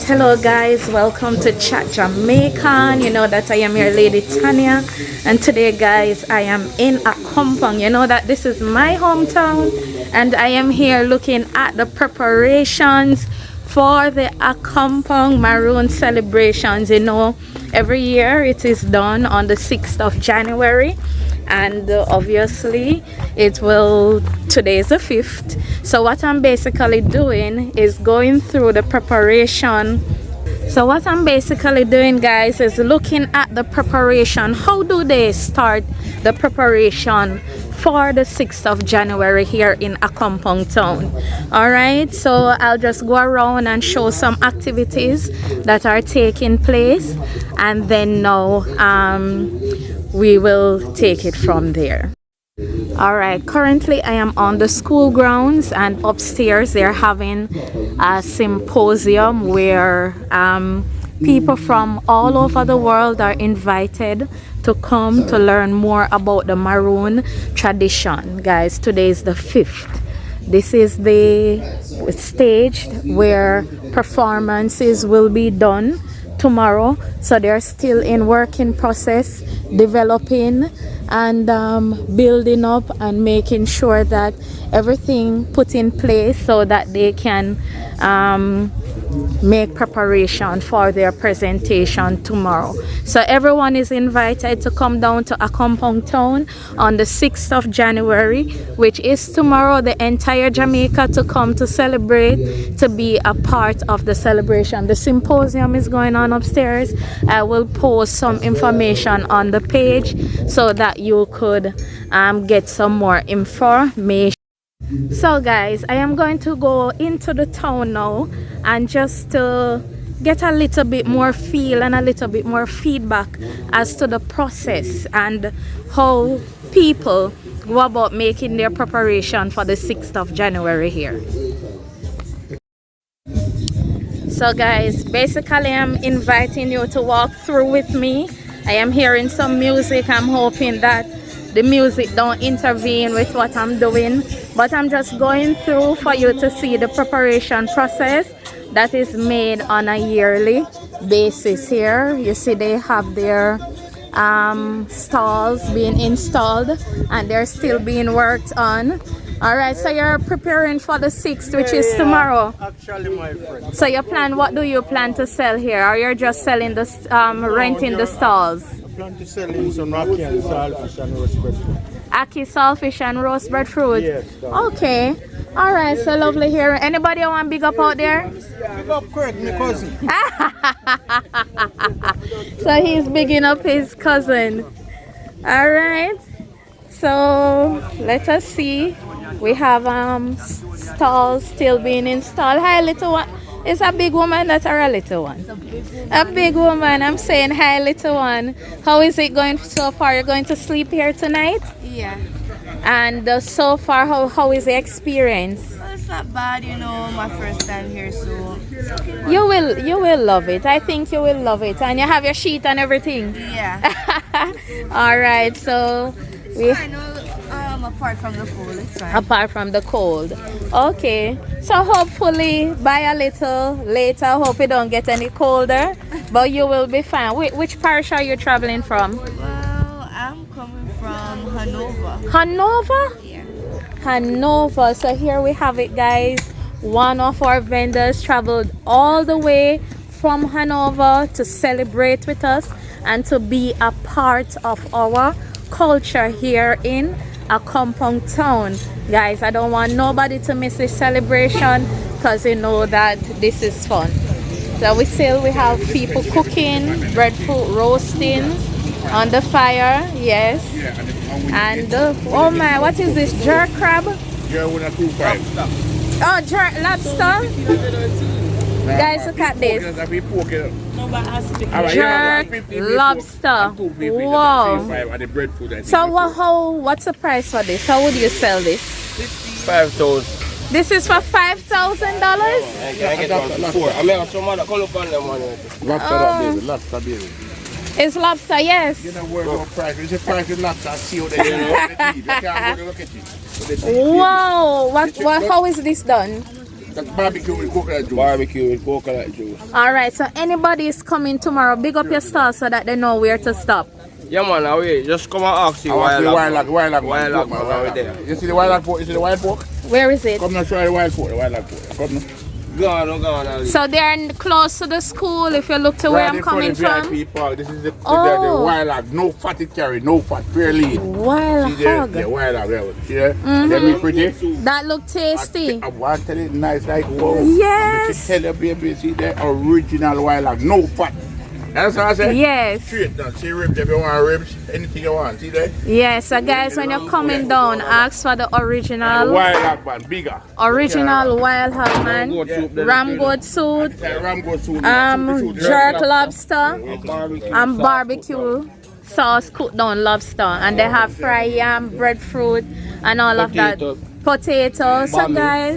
Hello guys, welcome to Chat Jamaican. You know that I am your lady Tania, and today guys I am in Accompong. You know that this is my hometown, and I am here looking at the preparations for the Accompong Maroon celebrations. You know, every year it is done on the 6th of January, and obviously today is the 5th. So what I'm basically doing is going through the preparation. So what I'm basically doing guys is looking at the preparation. How do they start the preparation for the 6th of January here in Accompong town? All right, so I'll just go around and show some activities that are taking place, and then now we will take it from there. All right, currently I am on the school grounds, and upstairs they're having a symposium where people from all over the world are invited to come to learn more about the Maroon tradition. Guys, today is the 5th. This is the stage where performances will be done tomorrow, so they're still in working process, developing and building up and making sure that everything put in place so that they can make preparation for their presentation tomorrow. So everyone is invited to come down to Accompong town on the 6th of January, which is tomorrow. The entire Jamaica to come to celebrate, to be a part of the celebration. The symposium is going on upstairs. I will post some information on the page so that you could get some more information. So guys, I am going to go into the town now and just get a little bit more feel and a little bit more feedback as to the process and how people go about making their preparation for the 6th of January here. So guys, basically I'm inviting you to walk through with me. I am hearing some music. I'm hoping that the music don't intervene with what I'm doing, but I'm just going through for you to see the preparation process that is made on a yearly basis here. You see they have their stalls being installed and they're still being worked on. All right, so you're preparing for the 6th, which is tomorrow. Actually, my friend. So what do you plan to sell here, or you're just selling the renting the stalls? I plan to sell in some ackee and saltfish and roast breadfruit. Ackee, saltfish and roast breadfruit? Yes. Okay. All right, so lovely here. Anybody want big up out there? Big up Craig, my cousin. So he's bigging up his cousin. All right. So let us see. We have stalls still being installed. Hi, little one. Is a big woman that or a little one? A big woman. I'm saying hi, little one. How is it going so far? You're going to sleep here tonight? Yeah. And so far, how is the experience? Well, it's not bad, you know, my first time here, so it's okay. You will love it. I think you will love it. And you have your sheet and everything. Yeah. All right, so It's fine, apart from the cold, it's fine. Apart from the cold. Okay. So hopefully by a little later, hope it don't get any colder, but you will be fine. Which parish are you traveling from? Well, I'm coming from Hanover. Hanover? Yeah. Hanover. So here we have it, guys. One of our vendors traveled all the way from Hanover to celebrate with us and to be a part of our culture here in Accompong town. Guys, I don't want nobody to miss this celebration because you know that this is fun. So we have people cooking, breadfruit roasting on the fire. Yes. And oh my, what is this? Jerk crab? Oh, jerk lobster. Guys, look at this. Jerk lobster. Wow. So what's the price for this? How would you sell this? 5,000. This is for $5,000? Lobster, baby. It's lobster, yes. You know where no price. It's a price of lobster. See what they do. You can't go to look at it. Wow. How is this done? That's barbecue with coconut juice. Barbecue with coconut juice. All right, so anybody is coming tomorrow, big up your stall so that they know where to stop. Yeah, man, away. Just come and ask you Wild Wild over there. You see the wild pork? You see the wild pork? Where is it? Come now, try the wild pork. Come now. Go on, Ali. So they're close to the school if you look to where I'm coming from. VIP park. This is the wild hog. No fat it carry, no fat, pure lean. Wild hog. Yeah, wild hog. See there? They look pretty. That look tasty. I want to tell it nice like whoa. Yes. Tell your baby, see the original wild hog. No fat. That's what I said? Yes. Straight down. See ribs if you want ribs. Anything you want. See there? Yes, so guys, when you're coming down, ask for the original. Wild hog man, bigger. Original wild hog man. Ram goat soup. Jerk lobster. And barbecue sauce cooked down lobster. And they have fried yam, breadfruit, and all of that. Potato. So guys,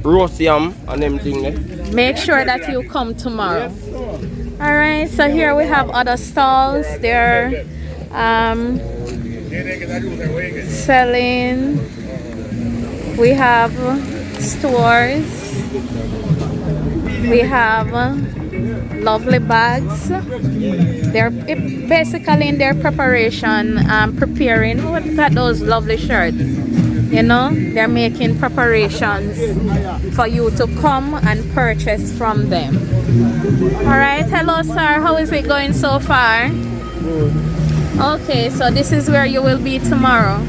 roast yam and them thing there. make sure that you come tomorrow. Alright, so here we have other stalls. They're selling. We have stores. We have lovely bags. They're basically in their preparation, preparing. Look at those lovely shirts. You know, they're making preparations for you to come and purchase from them. Alright, hello sir, how is it going so far? Okay, so this is where you will be tomorrow.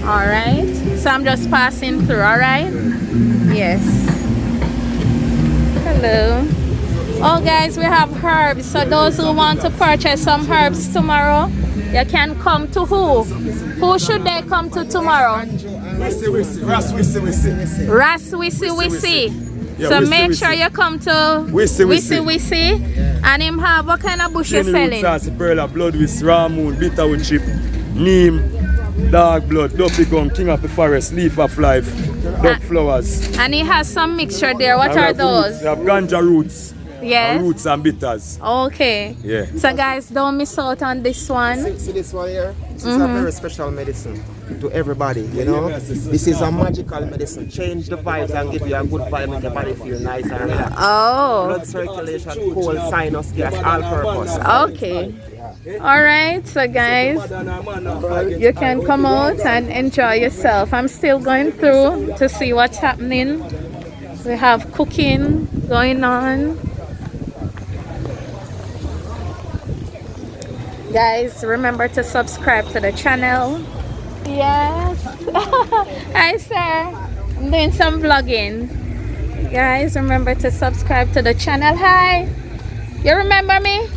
Alright, so I'm just passing through, alright? Yes. Hello. Oh guys, we have herbs, so those who want to purchase some herbs tomorrow, you can come to who? Who should they come to tomorrow? Ras Wissy. Yeah, So Wissy make Wissy. sure you come to Wissy. And him have what kind of bush you're selling? Sauce, pearl, blood with Ramoon, bitterwood chip, neem, dark blood, duffy gum, king of the forest, leaf of life, dog flowers. And he has some mixture there. What And we are have those? Roots. We have ganja roots. Yes. And roots and bitters. Okay. Yeah. So guys, don't miss out on this one. See this one here? This is a very special medicine to everybody, you know. This is a magical medicine. Change the vibes and give you a good vibe, make your body feel nice and relaxed. Oh. Blood circulation, cold, sinus, gas, all purpose. Okay. Alright, so guys, you can come out and enjoy yourself. I'm still going through to see what's happening. We have cooking going on. Guys, remember to subscribe to the channel. Yes. Hi sir. I'm doing some vlogging. Guys, remember to subscribe to the channel. Hi. You remember me?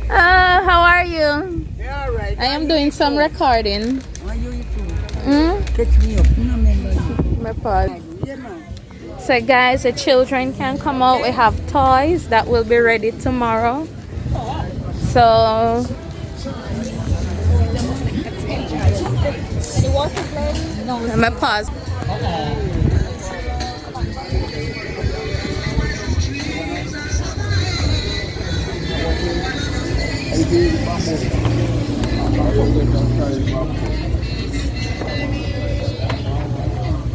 How are you? Yeah, right. I am doing some recording. Catch me up. No, remember. My pause. Yeah, man. So guys, the children can come out. We have toys that will be ready tomorrow. So let me pause.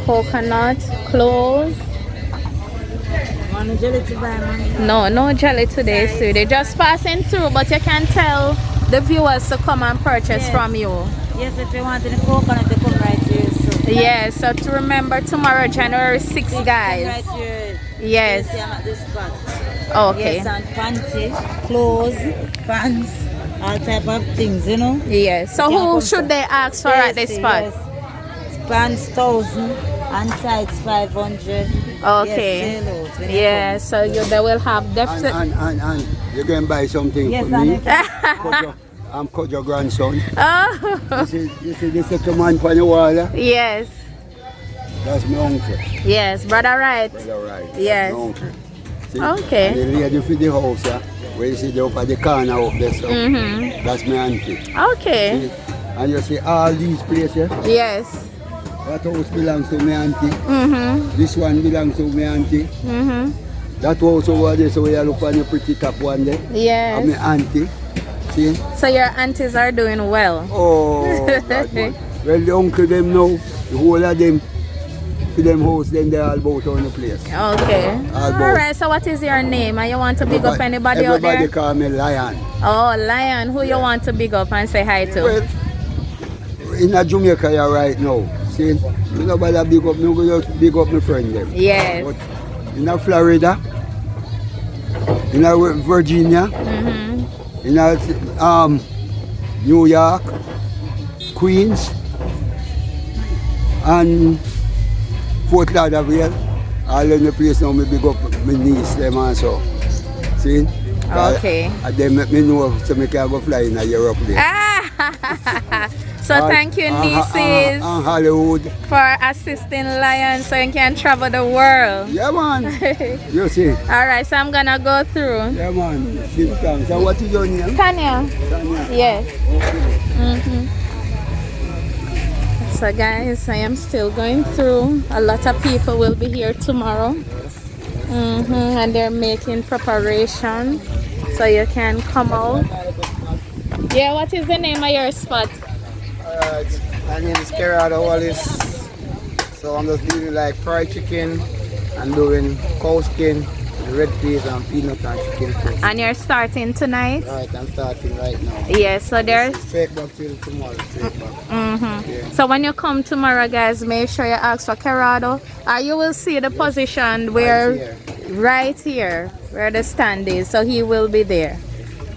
Coconut, cloves. Want a jelly to buy, man? No jelly today, so they're just passing through, but you can tell the viewers to come and purchase from you. Yes, if you want any coconut, you come right here. So. Yes, so to remember tomorrow, January 6th, guys. Right here. Yes. I'm at this spot. Okay. Yes, and panty, clothes, pants, all type of things, you know. Yes. So who should they ask for at this spot? Yes. Pants 1,000 and tights 500. Okay. Yes, sell out when you Yeah, so they will have definitely. And you can buy something Yes, for and me. you can- I'm cut your grandson. Oh, You see this little man on the wall there? yes. That's my uncle. Yes, brother, right? All right. Yes. That's my uncle. See? Okay. And the lady for the house, where you see the up at the corner up there, so that's my auntie. Okay. See? And you see all these places, Yes. that house belongs to my auntie. This one belongs to my auntie. That house over there, so you look on the pretty top one there. And Yes. my auntie. See? So your aunties are doing well. Oh, God, man. Well, the uncle them now, the whole of them, to them house, then they all about on the place. Okay. Alright, so what is your name? And you want to big up anybody out there? Everybody call me Lion. Oh, Lion. Who you want to big up and say hi to? Well, in a Jamaica here right now, see, nobody big up, me go just big up my friend them. Yes. But in a Florida, in a Virginia, in a New York, Queens, and Fort Lauderdale, all in the place now, me big up my niece them also. See? Okay. And they make me know so me can go fly in Europe there. So thank you, nieces, And Hollywood. for assisting Lion so you can travel the world. Yeah, man. You see? Alright, so I'm gonna go through. Yeah, man. Big thanks. And what is your name? Tania. Tania. Yes. So guys, I am still going through. A lot of people will be here tomorrow. And they're making preparation so you can come out. Yeah, what is the name of your spot? My name is Gerardo Wallace. So I'm just doing like fried chicken and doing cow skin, red peas and peanut and chicken first. And you're starting tonight? Right, I'm starting right now. Yes, so there's Straight back till tomorrow, straight back. Yeah. so when you come tomorrow, guys, make sure you ask for Gerardo, or you will see the position where right here where the stand is, so he will be there.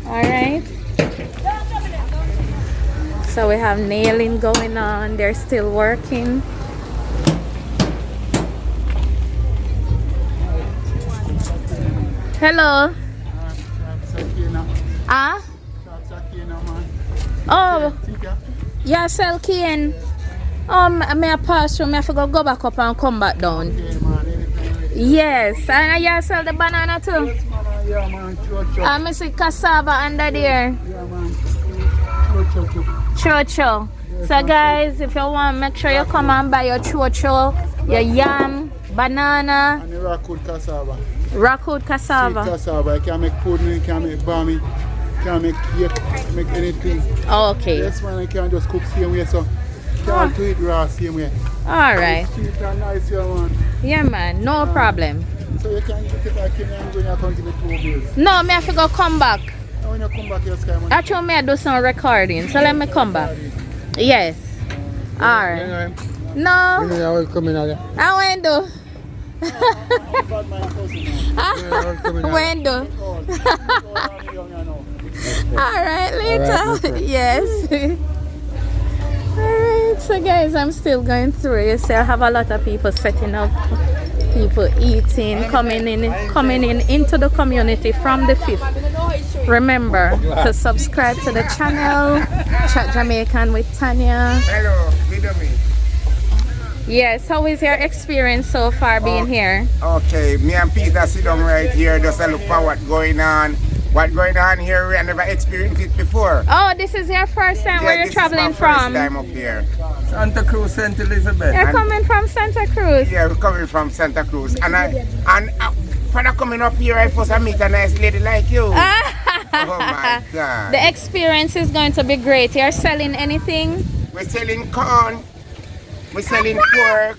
All right, so we have nailing going on. They're still working. Hello. Oh, yeah, sell cane. May I pass through? May I forgot go back up and come back down? Yes, and you sell the banana too? Yeah, man. I see cassava under there. Chocho. So guys, if you want, make sure you come and buy your chocho, your yam, banana, And the rockwood cassava. rockwood cassava. Sweet cassava. You can make pudding, you can make bami, you can make cake, make anything. Okay. Yes, man, you can just cook same way, so you can do it raw same way. Alright. Sweet and nice, yeah, man. Yeah, man. No problem. So you can get it like and go and come give me 2 bills. No, me have to go come back. And when you come back, you sky man. Actually, me I do some recording, so let me come back. Yes. Alright. No, I will come in again. I went do. Bad man cousin. When do? Alright, later. Yes. Alright, so guys, I'm still going through. You see, I have a lot of people setting up, people eating, coming in into the community from the 5th. Remember to subscribe to the channel, Chat Jamaican with Tania. Hello, video me. Yes, how is your experience so far being here? Okay, me and Peter sit down right here just to look for what's going on. What's going on here, we have never experienced it before. Oh, this is your first time where you're traveling from? First time up here. Santa Cruz, St. Elizabeth. You're coming from Santa Cruz? Yeah, we're coming from Santa Cruz. And for coming up here, I first meet a nice lady like you. Oh my God. The experience is going to be great. You're selling anything? We're selling corn. We're selling pork,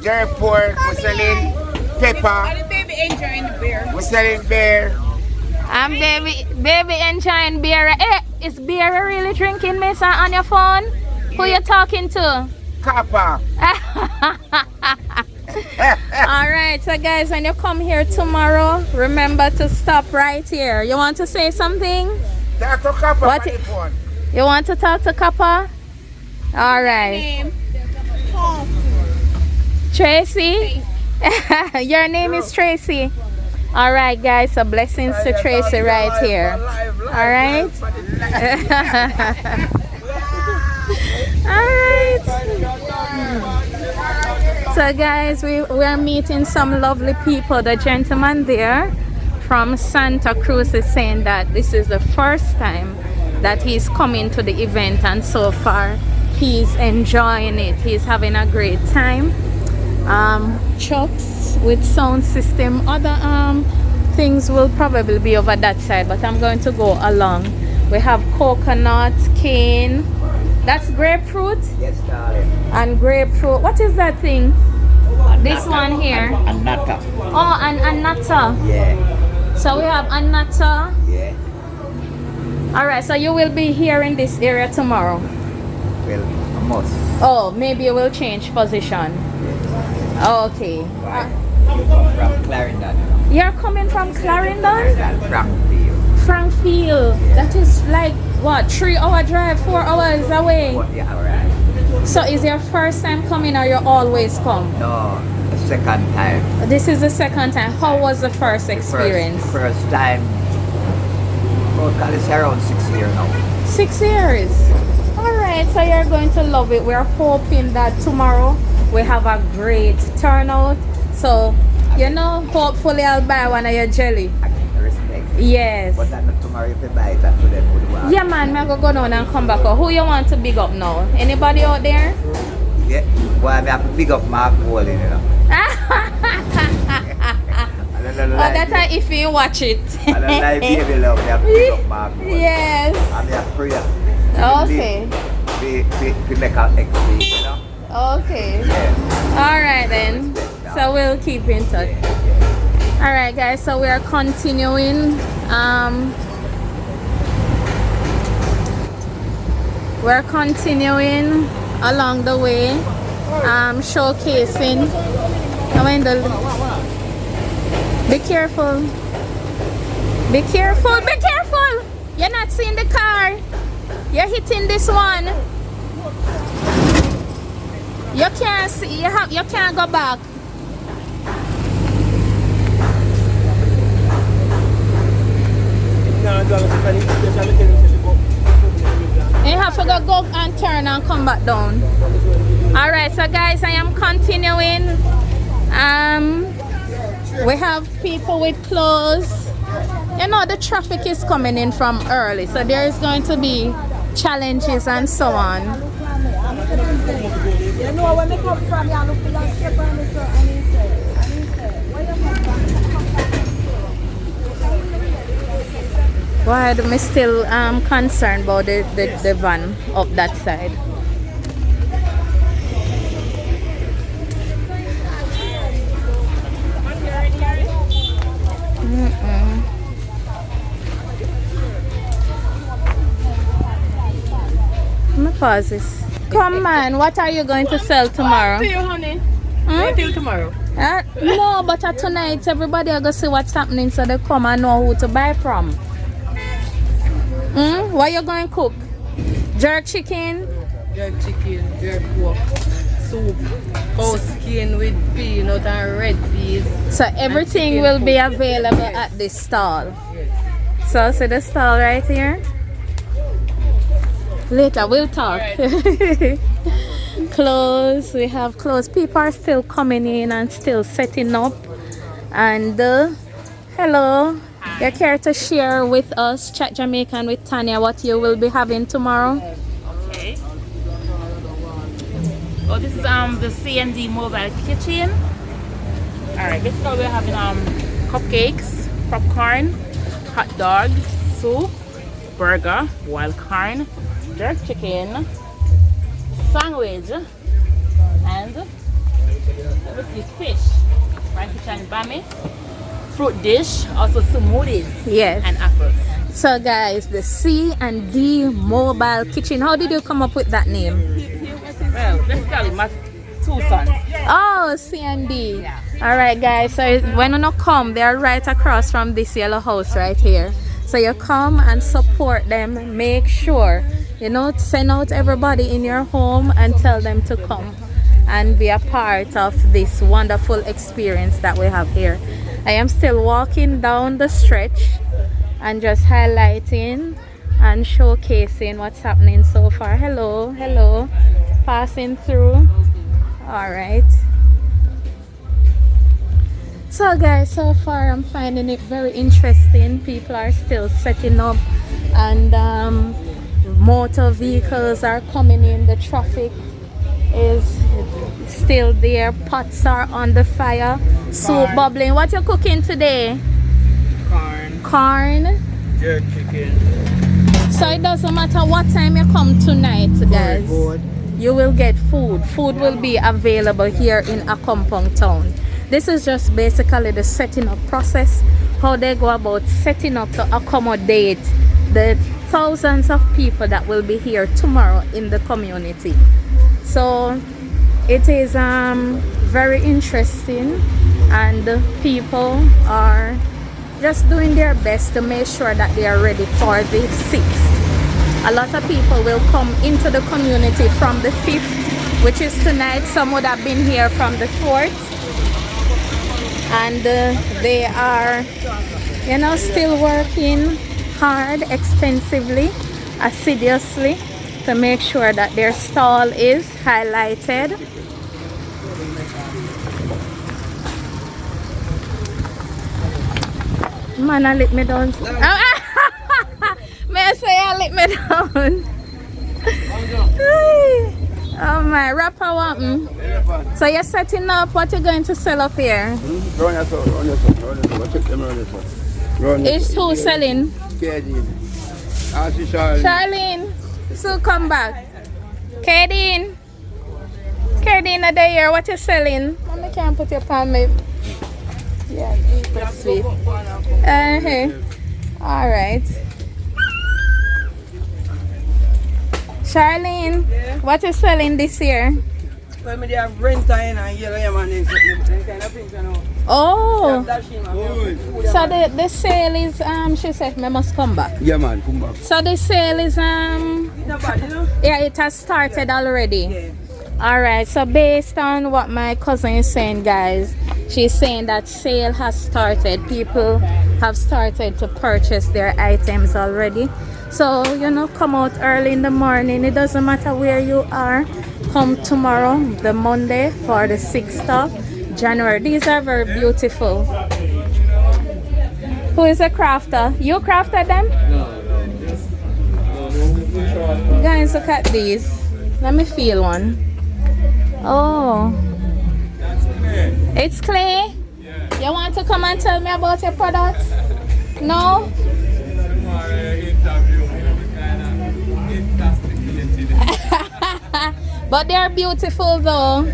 jerk pork. We're selling pepper. We're selling beer. I'm baby enjoying beer. Hey, is beer really drinking, miss, on your phone? Who you talking to? Kappa. Alright, so guys, when you come here tomorrow, remember to stop right here. You want to say something? Talk to Kappa What on the phone. You want to talk to Kappa? Alright. Tracy? Your name is Tracy. Alright guys, so blessings to Tracy right here. Alright? Alright. So guys, we are meeting some lovely people. The gentleman there from Santa Cruz is saying that this is the first time that he's coming to the event, and so far he's enjoying it. He's having a great time. Trucks with sound system, other things will probably be over that side, but I'm going to go along. We have coconut, cane, That's grapefruit Yes, darling. and grapefruit. What is that thing? This one here. Anata. Oh, and annata. Yeah. So we have annata. Yeah. Alright, so you will be here in this area tomorrow. Well, almost. Oh, maybe you will change position. Okay. From Clarendon. You're coming from Clarendon? Frankfield. Frankfield. That is like what, 3-hour drive, 4 hours away? Yeah, alright. So is your first time coming or you always come? No, the second time. This is the second time. How was the first experience? First time. Oh, God, it's around 6 years now. 6 years. Alright, so you're going to love it. We're hoping that tomorrow we have a great turnout. So, you know, hopefully I'll buy one of your jelly. Respect. Yes. But then tomorrow if you buy it, and put it would work. Yeah, man, I'm going to go down and come back. Who you want to big up now? Anybody out there? Yeah. Well, I have to big up Mark Wall, you know. Oh, that's how if you watch it. I don't like baby love. They have to big up Mark Wall. Yes. And they have prayer. Okay. We make our XP, you know. Okay. Yeah. Alright then. So we'll keep in touch. Alright guys, so we are continuing. We're continuing along the way. Showcasing. Be careful. Be careful. Be careful. You're not seeing the car. You're hitting this one. You can't see. You can't go back. You have to go and turn and come back down. Alright, so guys, I am continuing. We have people with clothes. You know, the traffic is coming in from early, so there is going to be challenges and so on. You know when we come from, you look like step on me, so and he said, where you come from? Why am I still concerned about the van up that side? Let me pause this. Come man, what are you going to sell tomorrow? To you, honey. Hmm? Till tomorrow. No, but tonight everybody are going to see what's happening so they come and know who to buy from. What you going to cook? Jerk chicken? Jerk chicken, jerk pork, soup, cow skin with peanut and red peas. So everything will be available at this stall. So see the stall right here? Later we'll talk. Right. Clothes, we have clothes. People are still coming in and still setting up. And hello. You care to share with us, Chat Jamaican with Tania, what you will be having tomorrow? Okay. Oh, this is the C&D mobile kitchen. Alright, basically we're having cupcakes, popcorn, hot dogs, soup, burger, wild corn, jerk chicken, sandwich, and let me see, fish, fried fish and bami, fruit dish, also smoothies, yes, and apples. So guys, the C&D mobile kitchen. How did you come up with that name? Well, basically my two sons. Oh, C&D. Yeah. Alright guys, so when you come, they're right across from this yellow house right here. So you come and support them. Make sure, you know, send out everybody in your home and tell them to come and be a part of this wonderful experience that we have here. I am still walking down the stretch and just highlighting and showcasing what's happening so far. Hello, hello, passing through. All right. So guys, so far I'm finding it very interesting. People are still setting up and motor vehicles are coming in. The traffic is still there. Pots are on the fire. Soup bubbling. What you cooking today? Corn. Corn. Jerk chicken. So it doesn't matter what time you come tonight, guys. You will get food. Food will be available here in Accompong town. This is just basically the setting up process, how they go about setting up to accommodate the thousands of people that will be here tomorrow in the community. So it is very interesting, and people are just doing their best to make sure that they are ready for the 6th. A lot of people will come into the community from the 5th, which is tonight. Some would have been here from the 4th, and they are, you know, still working hard, extensively, assiduously, to make sure that their stall is highlighted. Man, I lick me down. May I say I lick me down? Oh my, rapper want. So you're setting up, what you're going to sell up here? It's who selling? Charlene. So come back. Kadeen. Kadeen are there. What you selling? I can't put your palm. Yeah, that's sweet. Alright. Charlene, yeah. What you selling this year? Well, they have rent and yellow and kind of things, you know. Oh. So the sale is she said I must come back. Yeah man, come back. So the sale is not bad, you know? Yeah, it has started already. Yeah. Alright, so based on what my cousin is saying, guys, she's saying that sale has started. People have started to purchase their items already. So, you know, come out early in the morning. It doesn't matter where you are. Come tomorrow, the Monday, for the 6th of January. These are very beautiful. Who is a crafter? You crafted them? No. Guys, look at these. Let me feel one. Oh. It's clay? Yeah. You want to come and tell me about your products? No? But they're beautiful though.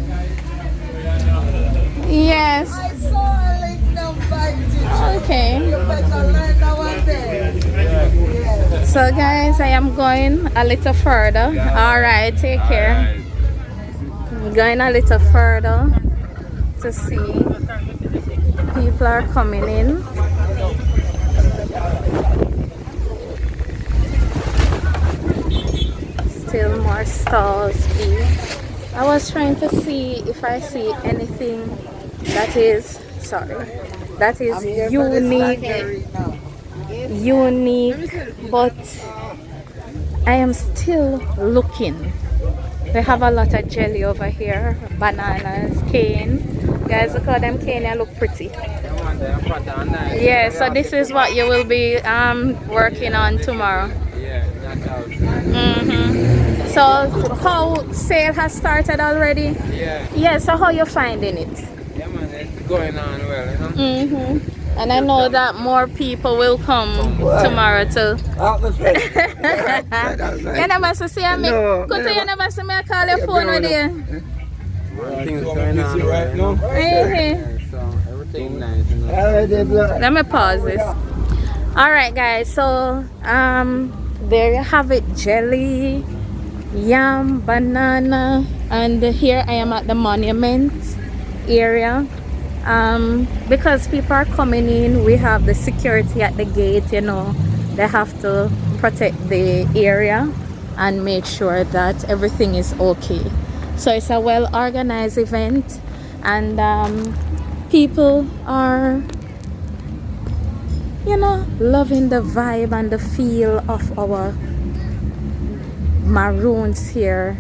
Yes. I saw a link number. Okay. You better learn that one there. Yeah. So guys, I am going a little further. Alright, take care. I'm going a little further to see. People are coming in. Still more stalls. I was trying to see if I see anything that is unique, but I am still looking. They have a lot of jelly over here, bananas, cane. Guys, look how them cane look pretty. Yeah, so this is what you will be working on tomorrow. So how sale has started already? Yeah, so how you finding it? Yeah man, it's going on well, you know? And I know that more people will come tomorrow too. You never see me. Could you never see me call your phone with you? Things going on right now. So everything nice, you know? Let me pause this. Alright guys, so there you have it, jelly, yam, banana, and here I am at the monument area. Because people are coming in, we have the security at the gate, you know, they have to protect the area and make sure that everything is okay. So it's a well organized event, and people are, you know, loving the vibe and the feel of our Maroons here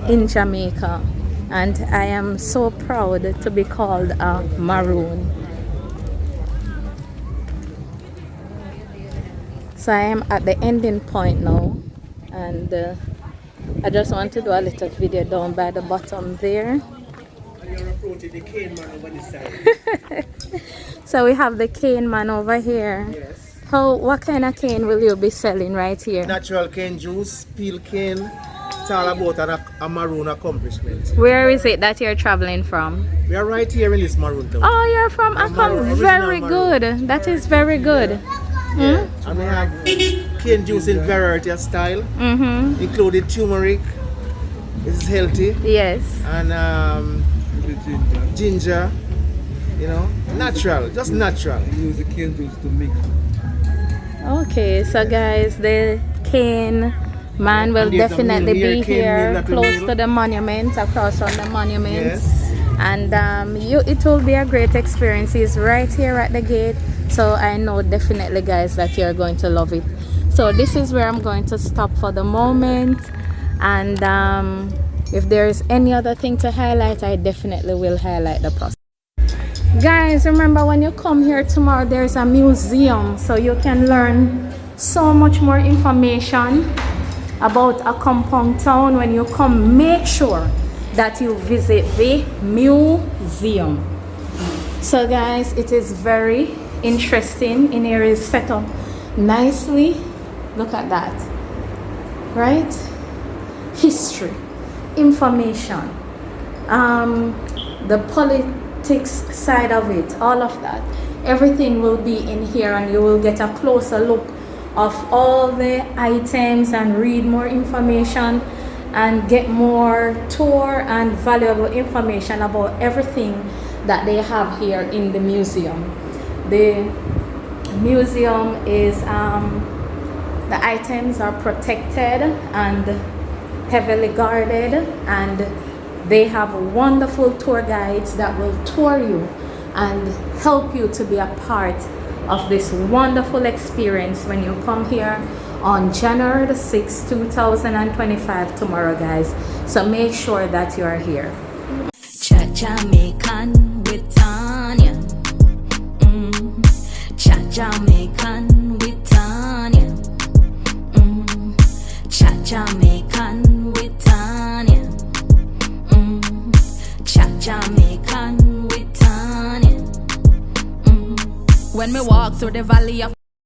in Jamaica. And I am so proud to be called a Maroon. So I am at the ending point now, and I just want to do a little video down by the bottom there. So we have the cane man over here What kind of cane will you be selling right here? Natural cane juice, peel cane. It's all about a Maroon accomplishment. Where is it that you're traveling from? We are right here in this Maroon town. Oh, you're from Accompong. Very good. That is very good. Yeah. And we have cane juice in variety of style, including turmeric. It's healthy. Yes. And ginger. You know, natural, just natural. Use the cane juice to mix. Okay, so guys, the cane man will definitely be here close to the monument, across from the monument. Yes. And it will be a great experience. It's right here at the gate. So I know definitely, guys, that you're going to love it. So this is where I'm going to stop for the moment. And if there's any other thing to highlight, I definitely will highlight the process. Guys, remember when you come here tomorrow, there's a museum, so you can learn so much more information about Accompong town. When you come, make sure that you visit the museum. So guys, it is very interesting. In here is set up nicely. Look at that, right? History, information, the politics side of it, all of that, everything will be in here, and you will get a closer look of all the items and read more information and get more tour and valuable information about everything that they have here in the museum. The museum is the items are protected and heavily guarded, and they have wonderful tour guides that will tour you and help you to be a part of this wonderful experience when you come here on January the 6th, 2025 tomorrow, guys. So make sure that you are here. Jamaican with Tania. Jamaican with Tania. Jamaican with Tania. Jamaican with Tania. When we walk through the valley of